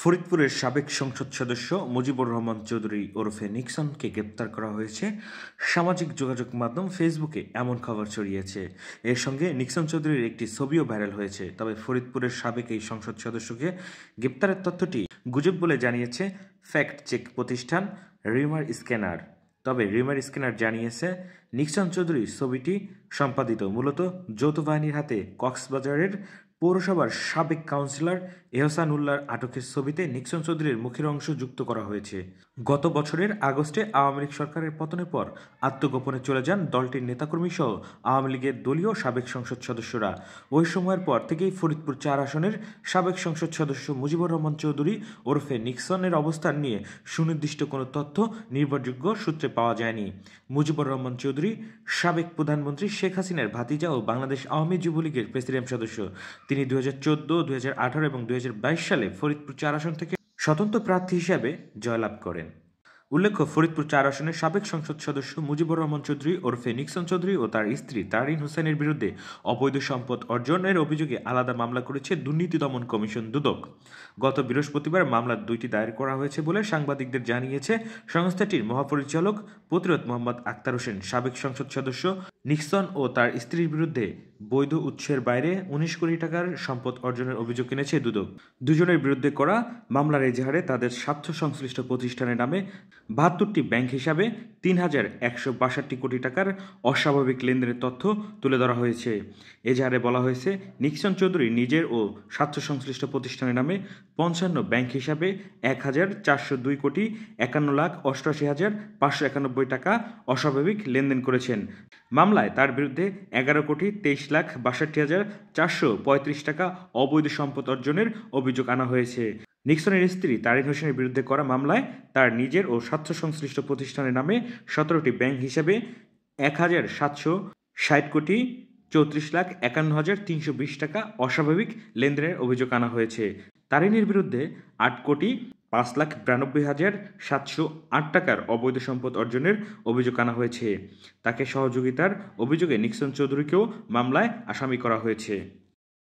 ফরিদপুরের সাবেক সংসদ সদস্য মুজিবুর রহমান চৌধুরী ওরফে নিক্সনকে গ্রেপ্তার করা হয়েছে। সামাজিক যোগাযোগ মাধ্যম ফেসবুকে এমন খবর ছড়িয়েছে। এর সঙ্গে নিক্সন চৌধুরীর একটি ছবিও ভাইরাল হয়েছে। তবে ফরিদপুরের সাবেক এই সংসদ সদস্যকে গ্রেপ্তারের তথ্যটি গুজব বলে জানিয়েছে ফ্যাক্ট চেক প্রতিষ্ঠান রিমার স্ক্যানার। তবে রিমার স্ক্যানার জানিয়েছে, নিক্সন চৌধুরীর ছবিটি সম্পাদিত মূলত যৌথ বাহিনীর হাতে কক্সবাজারের পৌরসভার সাবেক কাউন্সিলর এহসান উল্লাহর আটকের ছবিতে নিক্সন চৌধুরীর মুখের অংশ যুক্ত করা হয়েছে। গত বছরের আগস্টে আওয়ামী লীগ সরকারের পতনের পর আত্মগোপনে চলে যান দলটির নেতাকর্মী সহ আওয়ামী লীগের দলীয় সাবেক সংসদ সদস্যরা। ওই সময়ের পর থেকেই ফরিদপুর ৪ আসনের সাবেক সংসদ সদস্য মুজিবুর রহমান চৌধুরী ওরফে নিক্সনের অবস্থান নিয়ে সুনির্দিষ্ট কোনো তথ্য নির্ভরযোগ্য সূত্রে পাওয়া যায়নি। মুজিবুর রহমান চৌধুরী সাবেক প্রধানমন্ত্রী শেখ হাসিনার ভাতিজা ও বাংলাদেশ আওয়ামী যুবলীগের প্রেসিডিয়াম সদস্য। তিনি 2014, 2018 এবং 2022 সালে ফরিদপুর ৪ আসন থেকে স্বতন্ত্র প্রার্থী হিসেবে জয়লাভ করেন। উল্লেখ্য, ফরিদপুর ৪ আসনের সাবেক সংসদ সদস্য মুজিবুর রহমান চৌধুরী ওরফে নিক্সন চৌধুরী ও তার স্ত্রী তারিন হোসেনের বিরুদ্ধে অবৈধ সম্পদ অর্জনের অভিযোগে আলাদা মামলা করেছে দুর্নীতি দমন কমিশন দুদক। গত বৃহস্পতিবার মামলার ২টি দায়ের করা হয়েছে বলে সাংবাদিকদের জানিয়েছে সংস্থাটির মহাপরিচালক প্রতিরোধ মোহাম্মদ আক্তার হোসেন। সাবেক সংসদ সদস্য নিক্সন ও তার স্ত্রীর বিরুদ্ধে বৈধ উৎসের বাইরে ১৯ কোটি টাকার সম্পদ অর্জনের অভিযোগ এনেছে দুদক। দুজনের বিরুদ্ধে করা মামলার এজাহারে তাদের স্বার্থ সংশ্লিষ্ট প্রতিষ্ঠানের নামে ৭২টি ব্যাংক হিসাবে ৩,১৬২ কোটি টাকার অস্বাভাবিক লেনদেনের তথ্য তুলে ধরা হয়েছে। এজাহারে বলা হয়েছে, নিক্সন চৌধুরী নিজের ও স্বার্থ সংশ্লিষ্ট প্রতিষ্ঠানের নামে ৫৫ ব্যাংক হিসাবে ১,৪০২ কোটি ৫১,৮৮,৫৯১ টাকা অস্বাভাবিক লেনদেন করেছেন। মামলায় তার বিরুদ্ধে ১১,৬২,৬২,৪৩৫ টাকা অবৈধ সম্পদ অর্জনের অভিযোগ আনা হয়েছে। নিক্সনের স্ত্রী তারিন হোসেনের বিরুদ্ধে করা মামলায় তার নিজের ও স্বার্থ সংশ্লিষ্ট প্রতিষ্ঠানের নামে ১৭টি ব্যাংক হিসেবে ১,৭৬০ কোটি ৩৪,৫১,৩২০ টাকা অস্বাভাবিক লেনদেনের অভিযোগ আনা হয়েছে। তারিনের বিরুদ্ধে ৮,৫,৯২,৭০৮ টাকার অবৈধ সম্পদ অর্জনের অভিযোগ আনা হয়েছে। তাকে সহযোগিতার অভিযোগে নিক্সন চৌধুরীকেও মামলায় আসামি করা হয়েছে।